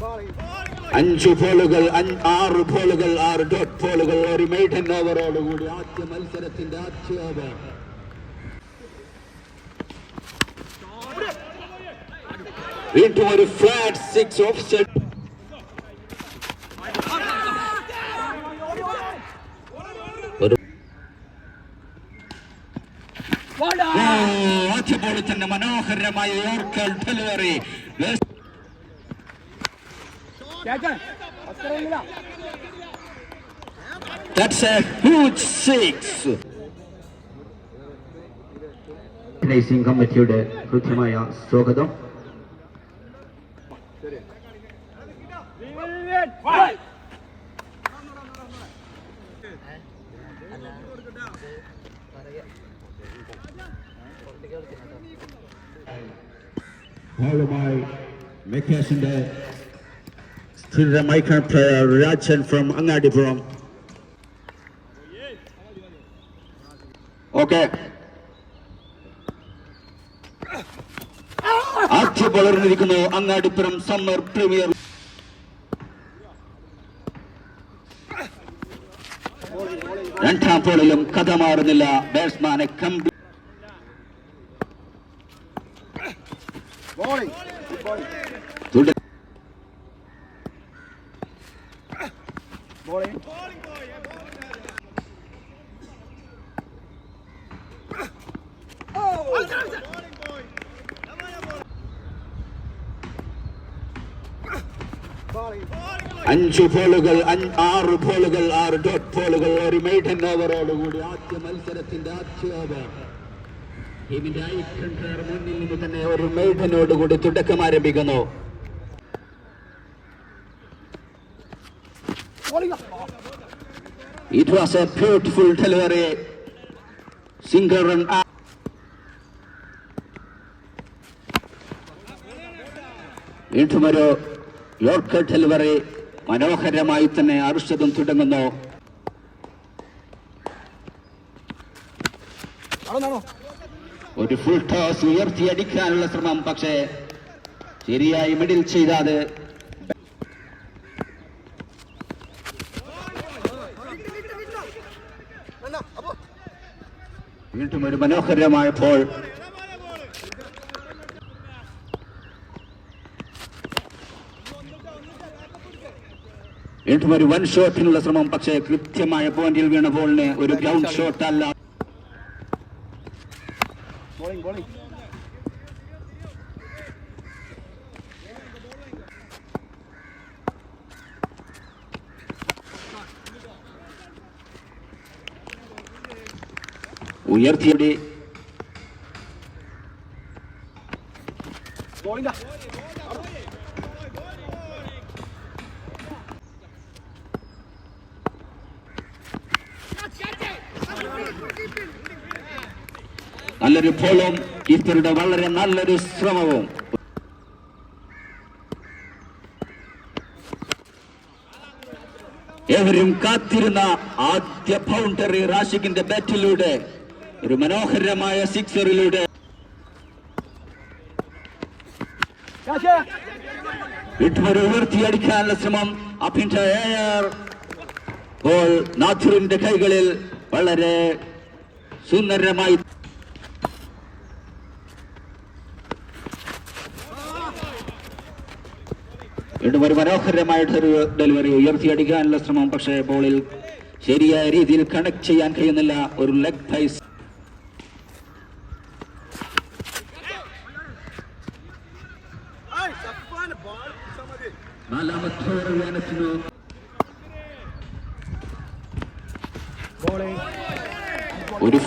5 ബോളുകൾ 6 ബോളുകൾ 6 dot ബോളുകൾ ഒരു maiden ഓവറോടുകൂടി ആദ്യ മത്സരത്തിന്റെ ആദ്യ ഓവർ. വീണ്ടും ഒരു ഫ്ലാറ്റ് 6 ഓഫ് സെറ്റ്. ആദ്യ ബോളിൽ തന്നെ മനോഹരമായ yorker delivery. That's a huge six. Organising കമ്മിറ്റിയുടെ കൃത്യമായ സ്വാഗതം. ബോളുമായി മെക്കാസിന്റെ സ്ഥിര മൈക്കൺ player Rajan from Angadippuram. Okay, ആദ്യ ബോളറിനിരിക്കുന്നു അങ്ങാടിപ്പുറം സമ്മർ പ്രീമിയർ. രണ്ടാം ബോളിലും കഥ മാറുന്നില്ല. ബാറ്റ്സ്മാനെ കംപ്ലീറ്റ് അഞ്ച് ബോളുകൾ 6 ബോളുകൾ 6 ഡോട്ട് ബോളുകൾ ഒരു മെയ്ഡൻ ഓവറോടുകൂടി ആദ്യ മത്സരത്തിന്റെ ആദ്യ ഓവർ. ടീമിന്റെ ഐക്കൺ പ്ലെയർ മുന്നിൽ നിന്ന് തന്നെ ഒരു മെയ്ഡനോടുകൂടി തുടക്കം ആരംഭിക്കുന്നു. It was a beautiful delivery. Single run up. വീണ്ടും ഒരു യോർക്കർ ഡെലിവറി. മനോഹരമായി തന്നെ അർഷദും തുടങ്ങുന്നു. ഒരു ഫുൾ ടോസ് ഉയർത്തിയടിക്കാനുള്ള ശ്രമം, പക്ഷേ ശരിയായി മിഡിൽ ചെയ്താത്. വീണ്ടും ഒരു മനോഹരമായ ബോൾ. വീണ്ടും ഒരു 1 ഷോട്ടിനുള്ള ശ്രമം, പക്ഷേ കൃത്യമായ പോയിന്റിൽ വീണ ബോളിന് ഒരു ഗ്രൗണ്ട് ഷോട്ട് അല്ല. ഉയർത്തിയുടെ നല്ലൊരു ബോളും കീപ്പറുടെ വളരെ നല്ലൊരു ശ്രമവും. ഏവരും കാത്തിരുന്ന ആദ്യ ബൗണ്ടറി റാഷിഖിന്റെ ബാറ്റിലൂടെ, ഒരു മനോഹരമായ സിക്സറിലൂടെ. വീട്ടുമൊരു ഉയർത്തിയടിക്കാനുള്ള ശ്രമം. അപ്പിന്റെ എയർ ബോൾ നാഥുറിന്റെ കൈകളിൽ വളരെ സുന്ദരമായി. വീണ്ടും ഒരു മനോഹരമായ ഡെലിവറി. ഉയർത്തിയടിക്കാനുള്ള ശ്രമം, പക്ഷേ ബോളിൽ ശരിയായ രീതിയിൽ കണക്ട് ചെയ്യാൻ കഴിയുന്നില്ല. ഒരു ലെഗ് പൈസ്. നാലാമത്തെ ഓവർ വേനത്തിനു ഒരു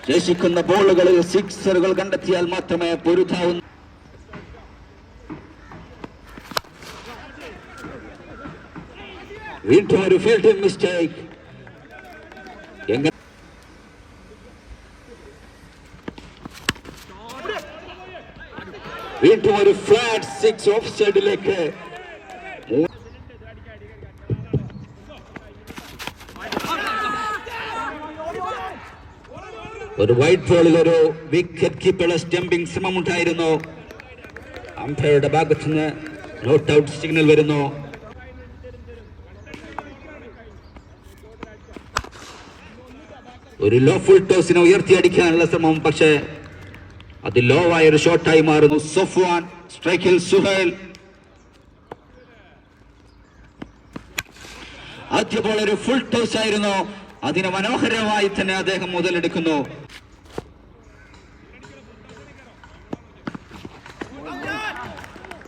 ശേഷിക്കുന്ന ബോളുകളിൽ സിക്സറുകൾ കണ്ടെത്തിയാൽ മാത്രമേ പൊരുതാവൂ. വീണ്ടും ഒരു ഫീൽഡിംഗ് മിസ്റ്റേക്ക്. വീണ്ടും ഒരു ഫ്ലാറ്റ് 6 ഓഫ് സൈഡിലേക്ക്. ഒരു വൈറ്റ് ബോളിൽ ഒരു വിക്കറ്റ് കീപ്പറുടെ സ്റ്റംപിംഗ് ശ്രമമുണ്ടായിരുന്നു. അമ്പയറുടെ ഭാഗത്ത് നിന്ന് നോട്ട് ഔട്ട് സിഗ്നൽ വരുന്നു. ഒരു ലോ ഫുൾ ടോസിനെ ഉയർത്തിയടിക്കാനുള്ള ശ്രമം, പക്ഷേ അത് ലോ ആയ ഒരു ഷോട്ടായി മാറുന്നു. സഫ്വാൻ സ്ട്രൈക്കിൽ, സുഹൈൽ ആദ്യ ബോൾ ഒരു ഫുൾ ടോസ് ആയിരുന്നു. അതിനെ മനോഹരമായി തന്നെ അദ്ദേഹം മുതലെടുക്കുന്നു.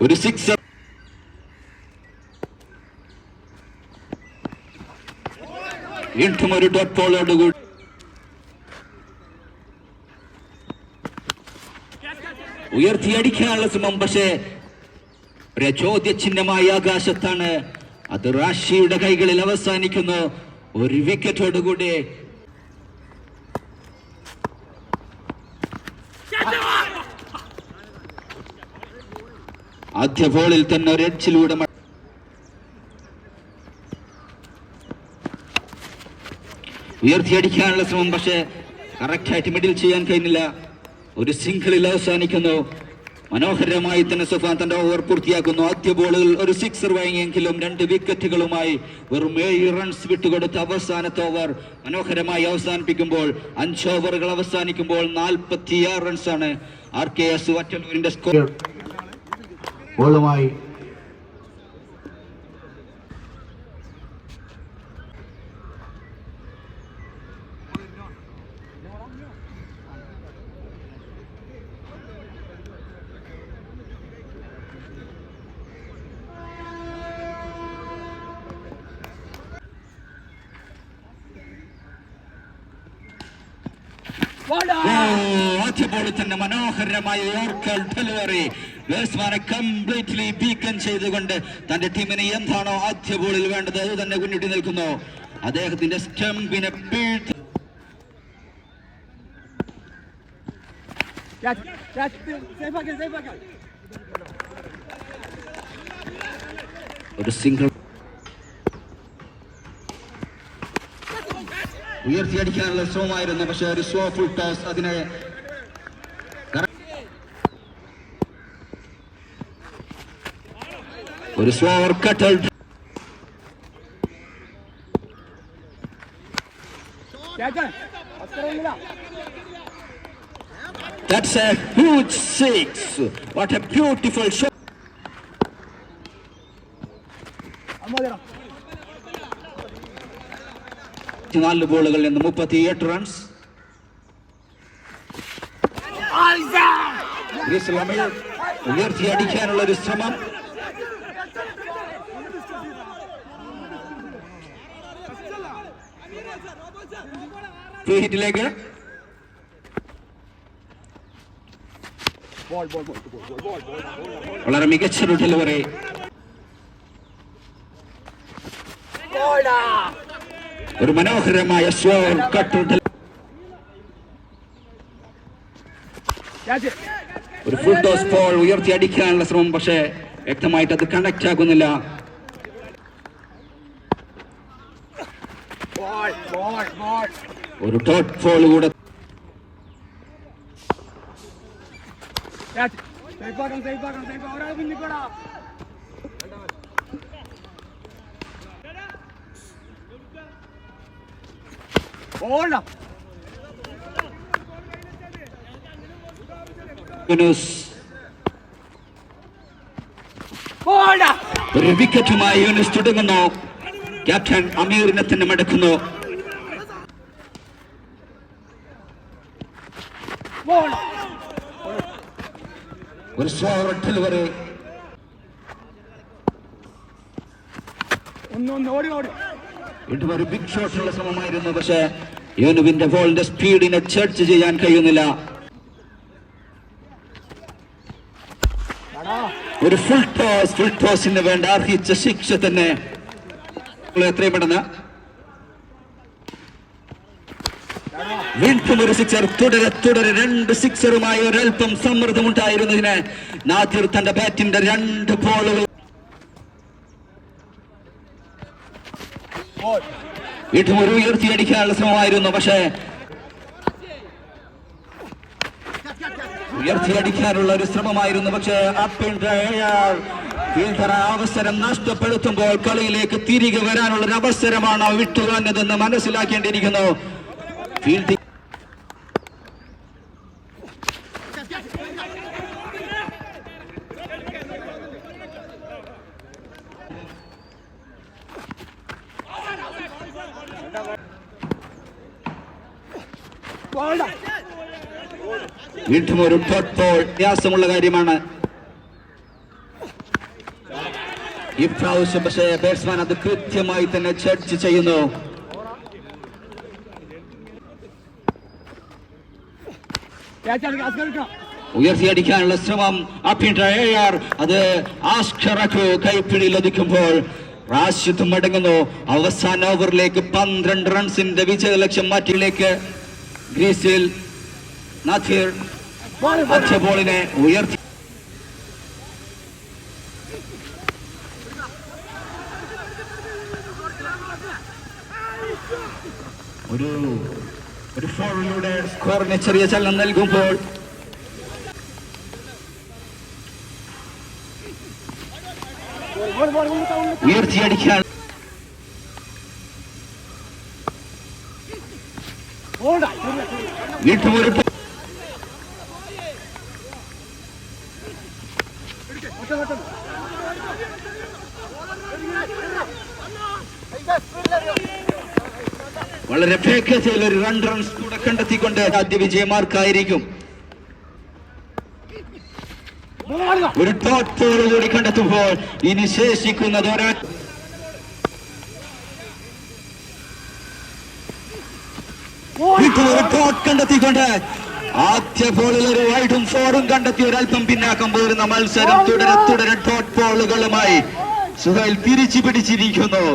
ഒരു സിക്സർ, വീണ്ടും ഒരു ഡോട്ട് ബോളോടുകൂടി ഉയർത്തിയടിക്കാനുള്ള ശ്രമം, പക്ഷേ ഒരു ചോദ്യചിഹ്നമായ ആകാശത്താണ്. അത് റാഷിയുടെ കൈകളിൽ അവസാനിക്കുന്നു. ഒരു വിക്കറ്റോടുകൂടി ആദ്യ ബോളിൽ തന്നെ ഒരു എഡ്ജിലൂടെ ഉയർത്തിയടിക്കാനുള്ള ശ്രമം, പക്ഷേ കറക്റ്റായിട്ട് മിഡിൽ ചെയ്യാൻ കഴിയുന്നില്ല. ഒരു സിംഗിളിൽ അവസാനിക്കുന്നു. മനോഹരമായി തന്നെ സഫാൻ തന്റെ ഓവർ പൂർത്തിയാക്കുന്നു. ആദ്യ ബോളിൽ ഒരു സിക്സർ വഴങ്ങിയെങ്കിലും 2 വിക്കറ്റുകളുമായി വെറും 7 റൺസ് വിട്ടുകൊടുത്ത അവസാനത്തെ ഓവർ മനോഹരമായി അവസാനിപ്പിക്കുമ്പോൾ 5 ഓവറുകൾ അവസാനിക്കുമ്പോൾ 46 റൺസാണ് RKS വറ്റലൂരിന്റെ സ്കോർ. ബോളുമായി ആദ്യ ബോളിൽ തന്നെ മനോഹരമായ യോർക്കർ ഡെലിവറി. ബാറ്റ്സ്മാനെ കംപ്ലീറ്റ്ലി ബീക്കൺ ചെയ്തുകൊണ്ട് തന്റെ ടീമിന് എന്താണോ ആദ്യ ബോളിൽ വേണ്ടത് അത് തന്നെ മുന്നിട്ട് നിൽക്കുന്നു. അദ്ദേഹത്തിന്റെ സ്റ്റംപിനെ ഒരു സിംഗിൾ ഉയർത്തിയടിക്കാനുള്ള ശ്രമമായിരുന്നു, പക്ഷെ ഒരു സ്ലോ ഫുൾ ടോസ് അതിനെ ഒരു slow cuttle. That's a huge six. What a beautiful shot. 4 ബോളുകളിൽ നിന്ന് 38 റൺസ്. ഉയർത്തിയടിക്കാനുള്ള ഒരു ശ്രമം. ഹിറ്റിലേക്ക് വളരെ മികച്ചൊരു ഡെലിവറി. ഒരു മനോഹരമായ സ്ലോ കട്ട്. ഒരു ഫുൾ ടോസ് ബോൾ ഉയർത്തിയടിക്കാനുള്ള ശ്രമം, പക്ഷേ വ്യക്തമായിട്ട് അത് കണക്ട് ആകുന്നില്ല. ഒരു ഡോട്ട് ബോൾ കൂടെ. ഒരു വിക്കറ്റുമായി യൂനുസ് തുടങ്ങുന്നു. ക്യാപ്റ്റൻ അമീറിനെ തന്നെ മടക്കുന്നു. ഒരു സ്ലോ ഡെലിവറി. ഒരു ബിഗ് ഷോട്ടുള്ള ശ്രമമായിരുന്നു, പക്ഷേ യൂനുവിന്റെ ബോളിന്റെ സ്പീഡിനെ ജഡ്ജ് ചെയ്യാൻ കഴിയുന്നില്ല. ഒരു ഫുൾ ടോസിന് വേണ്ട അർഹിച്ച ശിക്ഷ തന്നെ. എത്രയും പെട്ടെന്ന് വീണ്ടും ഒരു സിക്സർ. തുടരെ 2 സിക്സറുമായി ഒരൽപ്പം സമ്മർദ്ദമുണ്ടായിരുന്നതിന് നാദിർ തന്റെ ബാറ്റിന്റെ 2 ബോളുകൾ വീണ്ടും ഒരു ഉയർത്തിയടിക്കാനുള്ള ശ്രമമായിരുന്നു, പക്ഷേ ഉയർത്തിയടിക്കാനുള്ള ഒരു ശ്രമമായിരുന്നു, പക്ഷേ ഫീൽഡർ അവസരം നഷ്ടപ്പെടുത്തുമ്പോൾ കളിയിലേക്ക് തിരികെ വരാനുള്ള ഒരു അവസരമാണ് വിട്ടുകളഞ്ഞതെന്ന് മനസ്സിലാക്കേണ്ടിയിരിക്കുന്നു. ഫീൽഡിംഗ് വീണ്ടും ഒരു തൊട്ടോൾ വ്യത്യാസമുള്ള കാര്യമാണ് ഇപ്രാവശ്യം. പക്ഷേ ബാറ്റ്സ്മാൻ അത് കൃത്യമായി തന്നെ ജഡ്ജ് ചെയ്യുന്നു. ഉയർത്തിയടിക്കാനുള്ള ശ്രമം അത് ആഷ്കറക്കു കൈപ്പിടിയിൽ ഒതുക്കുമ്പോൾ റാഷിദ് മടങ്ങുന്നു. അവസാന ഓവറിലേക്ക് 12 റൺസിന്റെ വിജയ ലക്ഷ്യം മാറ്റിയിലേക്ക് ഗ്രീസിൽ നാഥിർ ഒറ്റ ബോളിനെ ഉയർത്തി. ഒരു ഫോറിലൂടെ സ്കോറിന് ചെറിയ ചലനം നൽകുമ്പോൾ ഉയർത്തിയടിക്കാൻ വീണ്ടും ഒരു വളരെ വേഗത്തിൽ ഒരു റൺസ് കൂടെ കണ്ടെത്തിക്കൊണ്ട് ആദ്യ വിജയമാർക്കായിരിക്കും. ഒരു ടോട്ടോട് കൂടി കണ്ടെത്തുമ്പോൾ ഇനി ശേഷിക്കുന്നത് കണ്ടെത്തിക്കൊണ്ട് ആദ്യ ബോളിൽ ഒരു വൈഡും ഫോറും കണ്ടെത്തി ഒരൽപ്പം പിന്നാക്കം പോരുന്ന മത്സരം തുടരെ ഡോട്ട് ബോളുകളുമായി സുഹൈൽ തിരിച്ചു പിടിച്ചിരിക്കുന്നു.